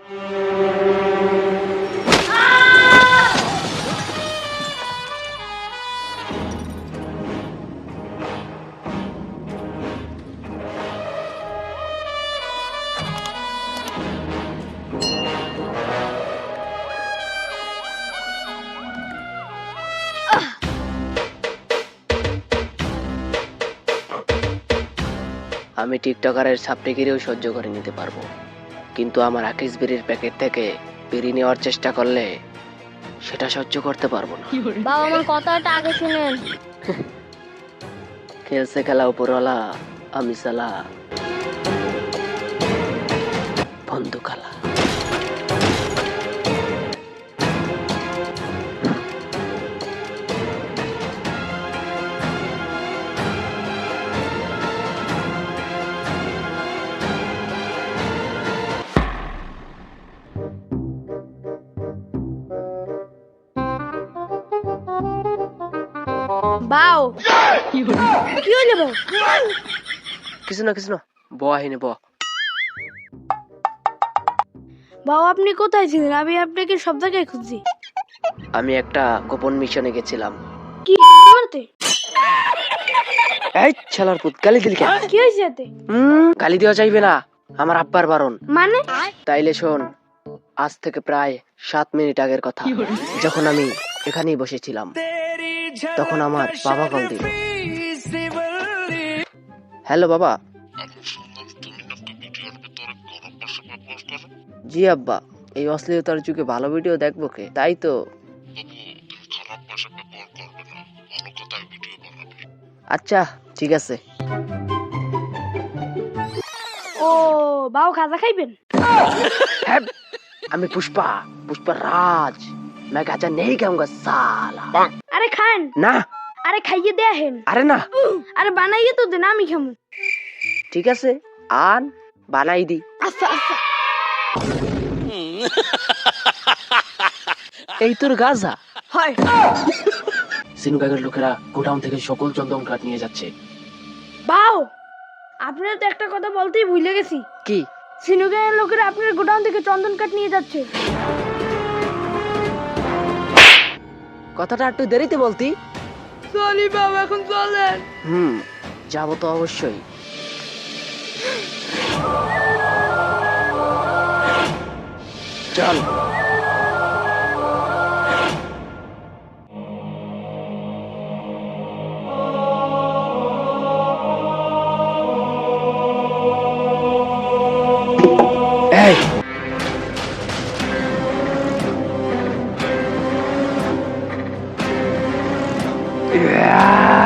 আমি টিকটকারের ছাপটিগিরিও সহ্য করে নিতে পারবো, কিন্তু আমার আকিস বিড়ির প্যাকেট থেকে বিড়ি নেওয়ার চেষ্টা করলে সেটা সহ্য করতে পারবো না। বাবা আমার কথাটা আগে শুনেন। খেলছে খেলা উপরওয়ালা, আমি সালা বন্ধু খালা। বাও কি হইলো বাও? কিছু না ব আহিনে ব। বাও আপনি কোথায় ছিলেন? আমি আপনাকে সব জায়গায় খুঁজছি। আমি একটা গোপন মিশনে গেছিলাম। কি করতে? এই শালার পুত, গালি দিলি কেন? কি হইছে এতে? গালি দেওয়া যাইবে না, আমার আব্বার বারণ। মানে? তাইলে শোন, আজ থেকে প্রায় 7 মিনিট আগের কথা, যখন আমি এখানেই বসেছিলাম, তখন আমার বাবা কল দিল। হ্যালো বাবা। জি আব্বা, এই অশ্লীলতার যুগে ভালো ভিডিও দেখবো কে? তাই তো। আচ্ছা ঠিক আছে। ও বাও খাজা খাইবেন? হ্যাঁ, আমি পুষ্পা রাজ, मैं गाजा नहीं खाऊंगा साला। আরে খান না। আরে খাইয়ে দেখেন। আরে না। আরে বানাইয়ে তো দেন, আমি খামু। ঠিক আছে, আন বানাই দি। আচ্ছা আচ্ছা। এই তোর গাজা? হয়। সিনুকাগের লোকেরা গোডাউন থেকে সকল চন্দন কাঠ নিয়ে যাচ্ছে। বাও আপনার তো একটা কথা বলতেই ভুলে গেছি। কি? সিনুগাঁয়ের লোকেরা আপনার গোডাউন থেকে চন্দন কাঠ নিয়ে যাচ্ছে। কথাটা একটু দেরিতে বলতি। চলি বাবা, এখন চলেন। যাবো তো অবশ্যই। চল। এই Yeah!